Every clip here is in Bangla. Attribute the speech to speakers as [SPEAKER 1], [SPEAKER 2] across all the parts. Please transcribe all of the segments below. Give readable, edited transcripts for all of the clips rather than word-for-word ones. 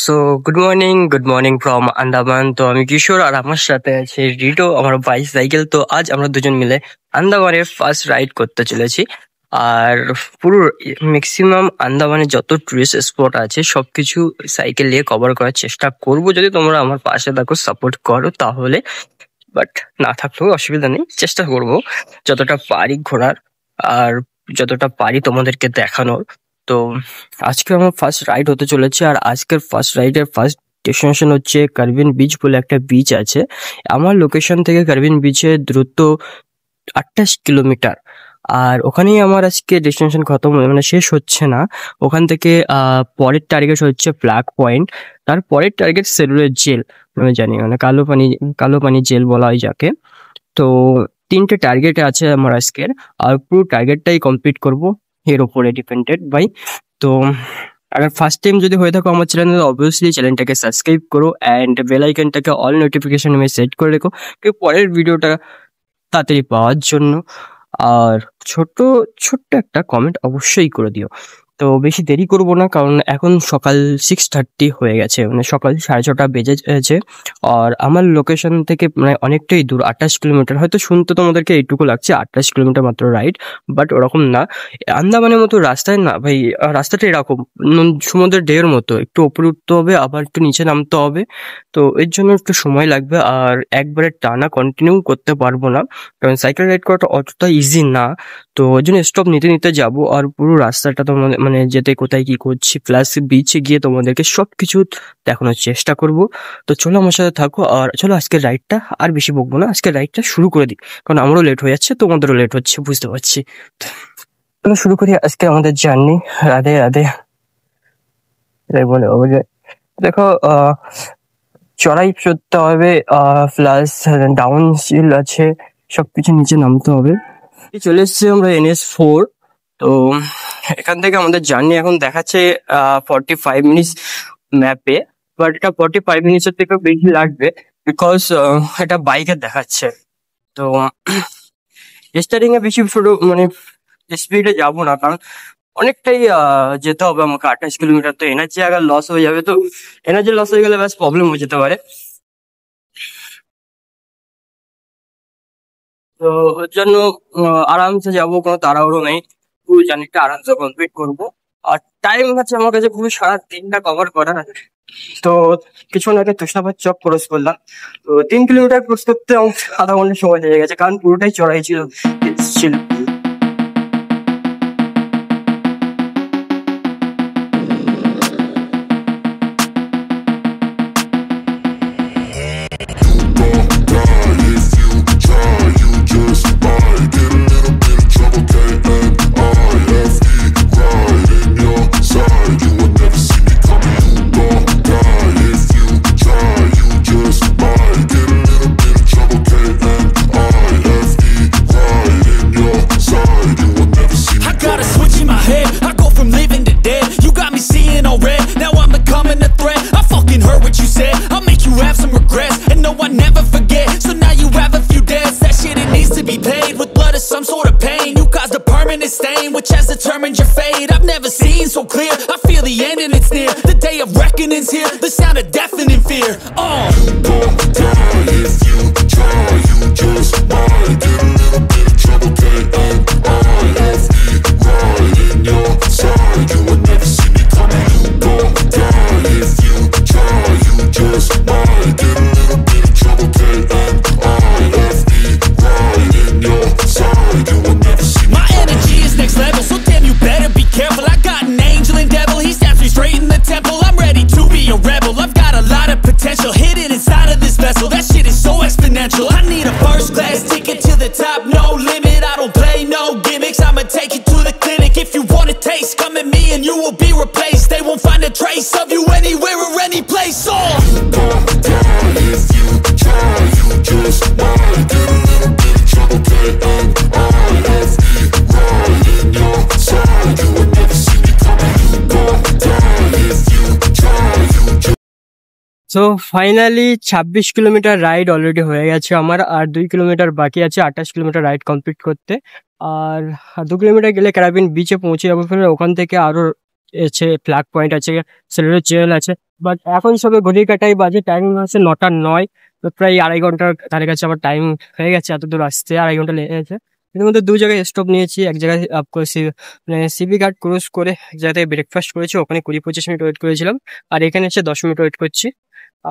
[SPEAKER 1] So good morning from Andaman. তো আমি কিশোর আর আমার সাথে আছে রিটো, আমার বাইসাইকেল। তো আজ আমরা দুজন মিলে আন্দামানের ফার্স্ট রাইড করতে চলেছি। আর পুরো ম্যাক্সিমাম আন্দামানে যত টুরিস্ট স্পট আছে সবকিছু সাইকেল নিয়ে কভার করার চেষ্টা করব, যদি তোমরা আমার পাশে থাকো, সাপোর্ট করো তাহলে। বাট না থাকলেও অসুবিধা নেই, চেষ্টা করব যতটা পারি ঘোরার আর যতটা পারি তোমাদেরকে দেখানোর। তো আজকে আমার ফার্স্ট রাইড হতে চলেছে, আর আজকের ফার্স্ট রাইডের ফার্স্ট ডেস্টিনেশন হচ্ছে কার্বিন বিচ বলে একটা বিচ আছে। আমার লোকেশন থেকে কার্বিন বিচের দূরত্ব 28 কিলোমিটার। আর ওখানেই আমার আজকে ডেস্টিনেশন খতম, মানে শেষ হচ্ছে না। ওখান থেকে পরের টার্গেট হচ্ছে ফ্ল্যাগ পয়েন্ট, তার পরের টার্গেট সেলুলার জেল। আমি জানি মানে কালো পানি জেল বলা হয় যাকে। তো 3টে টার্গেট আছে আমার আজকের, আর পুরো টার্গেটটাই কমপ্লিট করব, এর উপরে ডিপেন্ডেড বাই। তো আবার ফার্স্ট টাইম যদি হয়ে থাকো আমার চ্যানেলে, অবভিয়াসলি চ্যানেলটাকে সাবস্ক্রাইব করো অ্যান্ড বেল আইকনটাকে অল নোটিফিকেশন মে সেট করে রেখো, কেউ পরের ভিডিওটা তাড়াতাড়ি পাওয়ার জন্য। আর ছোট্ট একটা কমেন্ট অবশ্যই করে দিও। তো বেশি দেরি করব না, কারণ এখন সকাল 6:30 হয়ে গেছে, মানে সকাল 6:30 বেজে গেছে। আর আমার লোকেশন থেকে মানে অনেকটাই দূর, 28 কিলোমিটার। হয়তো শুনতে তোমাদেরকে এইটুকু লাগছে 28 কিলোমিটার মাত্র রাইড, বাট ওরকম না। আন্দামানের মতো রাস্তায় না ভাই, রাস্তাটা এরকম সমুদ্রের ঢেউয়ের মতো, একটু উপরে উঠতে হবে আবার একটু নিচে নামতে হবে। তো এর জন্য একটু সময় লাগবে, আর একবারে টানা কন্টিনিউ করতে পারবো না, কারণ সাইকেল রাইড করাটা অতটা ইজি না। তো ওই জন্য স্টপ নিতে নিতে যাবো, আর পুরো রাস্তাটা তোমাদের মানে যেতে কোথায় কি করছি, প্লাস বিচে গিয়ে তোমাদেরকে সবকিছু দেখানোর চেষ্টা করব। তো চলো আমার সাথে থাকো, আর চলো আজকের রাইডটা আর বেশি বকবো না, আজকের রাইডটা শুরু করে দিই, কারণ আমারও লেট হয়ে যাচ্ছে, তোমাদেরও লেট হচ্ছে, বুঝতে পারছি। চলো শুরু করি আজকে আমাদের জার্নি। রাধে রাধে। এটাই বলে অবশ্যই। দেখো, চড়াই চড়তে হবে, প্লাস ডাউন হিল আছে, সবকিছু নিচে নামতে হবে। চলে এসেছি আমরা NS4। তো এখান থেকে আমাদের জার্নি এখন দেখাচ্ছে 45 মিনিটস ম্যাপে, বাট এটা 45 মিনিটসের থেকে বেশি লাগবে, বিকজ এটা বাইকে দেখাচ্ছে। তো স্টার্টিং এ বেশি ছোট মানে স্পিডে যাবো না, কারণ অনেকটাই যেতে হবে আমাকে 28 কিলোমিটার। তো এনার্জি আগে লস হয়ে যাবে, তো এনার্জি লস হয়ে গেলে ব্যাস প্রবলেম হয়ে যেতে পারে। তো ওর জন্য আরামসে যাবো, কোনো তাড়াহুড়ো নেই, পুরো জার্নিটা আরামসে কমপ্লিট করবো। আর টাইম আছে আমার কাছে পুরো সারা দিনটা কভার করার। তো কিছুক্ষণ আগে তুষারপাত চক ক্রস করলাম, তো 3 কিলোমিটার ক্রস করতে আমার আধা ঘন্টা সময় লেগে গেছে, কারণ পুরোটাই চড়াই ছিল।
[SPEAKER 2] Some sort of pain, you caused a permanent stain, which has determined your fate. I've never seen so clear, I feel the end and it's near. The day of reckoning's here, the sound of deafening fear. You won't die if you try, you just might get a little bit of trouble, and I have the right in your side. You will never see me coming. You won't die if you try, you just might get a little bit of trouble, and I have the right in your side. You will never see me. My energy is next level, so damn you better be careful. I got an angel and devil, he stabs me straight in the temple. I'm ready to be a rebel, I've got a lot of potential hidden inside of this vessel. That shit is so exponential. I need a first class ticket to the top, no limit. I don't play no gimmicks, I'ma take you to the clinic. If you want a taste, come at me and you will be replaced. They won't find a trace of you anywhere or any place. You won't die if you try, you just might get a little bit of trouble, and I have the right in your side. You will never see me coming. You won't die if you try, you just.
[SPEAKER 1] So finally 26 kilometre ride already হয়ে গেছে আমার, আর 2 কিলোমিটার বাকি আছে 28 কিলোমিটার রাইড কমপ্লিট করতে। আর 2 কিলোমিটার গেলে ক্যারাবিন বিচে পৌঁছে যাবো, ফেলে ওখান থেকে আরো আছে, ফ্ল্যাগ পয়েন্ট আছে, সেলুলার জেল আছে। বাট এখন সবে ঘড়ির কাটাই বাজে, টাইম হচ্ছে 9টা 9। তো প্রায় 2.5 ঘন্টার ধারে কাছে আমার টাইম হয়ে গেছে, এত দূর আসতে 2.5 ঘন্টা লেগে গেছে। এর মধ্যে 2 জায়গায় স্টপ নিয়েছি। এক জায়গায় মানে সিবি ঘাট ক্রস করে এক জায়গা থেকে ব্রেকফাস্ট করেছি, ওখানে 20-25 মিনিট ওয়েট করেছিলাম। আর এখানে এসে 10 মিনিট ওয়েট করছি।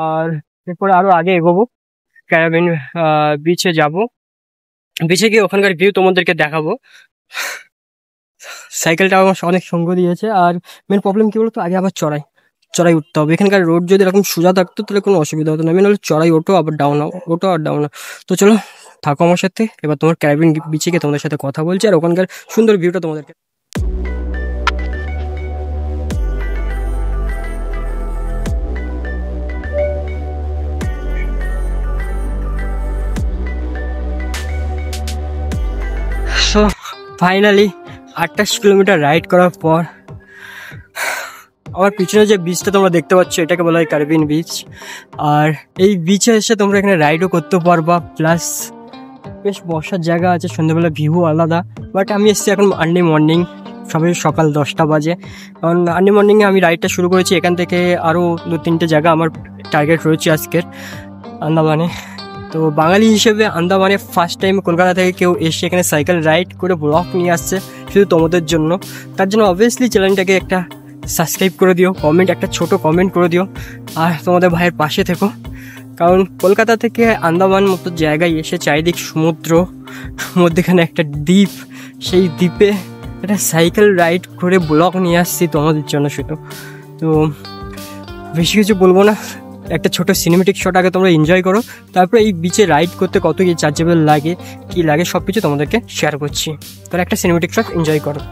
[SPEAKER 1] আর এরপরে আরো আগে এগোবো, ক্যারাবিন বিচে যাব। বিচে গিয়ে ওখানকার ভিউ তোমাদেরকে দেখাবো। সাইকেলটা আমার অনেক সঙ্গ দিয়েছে। আর মেন প্রবলেম কি বলতো, আগে আবার চড়াই চড়াই উঠতে হবে। এখানকার রোড যদি এরকম সোজা থাকতো তাহলে কোনো অসুবিধা হতো না, মেন হলো চড়াই ওঠো আবার ডাউন ওঠো আর ডাউন। তো চলো থাকো আমার সাথে, এবার তোমার ক্যারাবিন বিচে গিয়ে তোমাদের সাথে কথা বলছি আর ওখানকার সুন্দর ভিউটা তোমাদেরকে। সো ফাইনালি 28 কিলোমিটার রাইড করার পর আমার পিছনে যে বিচটা তোমরা দেখতে পাচ্ছ এটাকে বলা হয় ক্যারিবিয়ান বিচ। আর এই বিচে এসে তোমরা এখানে রাইডও করতে পারবা, প্লাস বেশ বসার জায়গা আছে, সন্ধ্যেবেলা ভিউ আলাদা। বাট আমি এসেছি এখন আর্লি মর্নিং, সবে সকাল 10টা বাজে। কারণ আর্লি মর্নিংয়ে আমি রাইডটা শুরু করেছি। এখান থেকে আরও 2-3টে জায়গা আমার টার্গেট রয়েছে আজকের আন্দামানে। তো বাঙালি হিসেবে আন্দামানে ফার্স্ট টাইম কলকাতা থেকে কেউ এসে এখানে সাইকেল রাইড করে ব্লগ নিয়ে আসছে শুধু তোমাদের জন্য। তার জন্য অবভিয়াসলি চ্যানেলটাকে একটা সাবস্ক্রাইব করে দিও, একটা ছোট কমেন্ট করে দিও, আর তোমাদের ভাইয়ের পাশে থেকো। কারণ কলকাতা থেকে আন্দামান মতো জায়গায় এসে চারিদিক সমুদ্র, মধ্যেখানে একটা দ্বীপ, সেই দ্বীপে একটা সাইকেল রাইড করে ব্লগ নিয়ে আসছি তোমাদের জন্য শুধু। তো বেশি কিছু বলবো না, একটা ছোট সিনেমেটিক শট আগে তোমরা এনজয় করো, তারপর এই বিচে রাইড করতে কত কি চার্জেবল লাগে, কি লাগে সব কিছু তোমাদেরকে শেয়ার করছি। তাহলে একটা সিনেমেটিক শট এনজয় করো।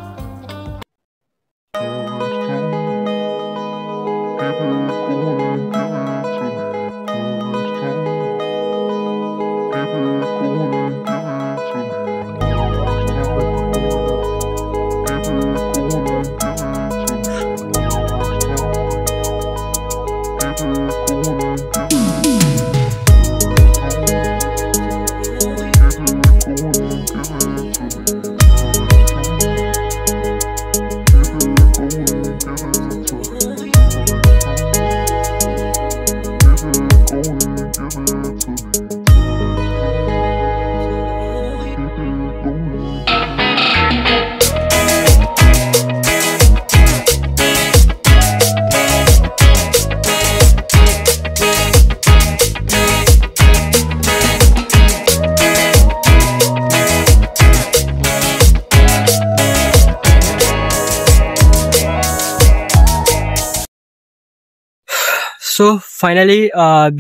[SPEAKER 1] সো ফাইনালি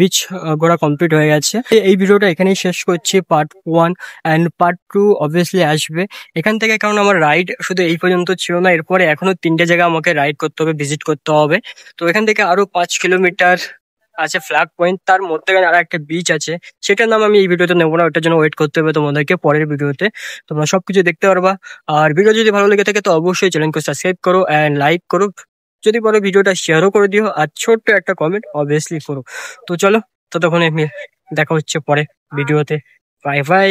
[SPEAKER 1] বিচ ঘোরা কমপ্লিট হয়ে গেছে। এই ভিডিওটা এখানেই শেষ করছি, পার্ট 1 অ্যান্ড পার্ট 2 অবভিয়াসলি আসবে এখান থেকে। কারণ আমার রাইড শুধু এই পর্যন্ত ছিল না, এরপরে এখনো 3টে জায়গা আমাকে রাইড করতে হবে, ভিজিট করতে হবে। তো এখান থেকে আরো 5 কিলোমিটার আছে ফ্ল্যাগ পয়েন্ট, তার মধ্যে আর একটা বিচ আছে, সেটার নাম আমি এই ভিডিওতে নেবো না, ওটার জন্য ওয়েট করতে হবে তোমাদেরকে পরের ভিডিওতে। তোমরা সবকিছু দেখতে পারবা। আর ভিডিও যদি ভালো লেগে থাকে তো অবশ্যই চ্যানেলকে সাবস্ক্রাইব করো অ্যান্ড লাইক করো, যদি পারো ভিডিওটা শেয়ারও করে দিও, আর ছোট্ট একটা কমেন্ট অবভিয়াসলি করো। তো চলো ততক্ষণে দেখা হচ্ছে পরে ভিডিওতে। Bye bye.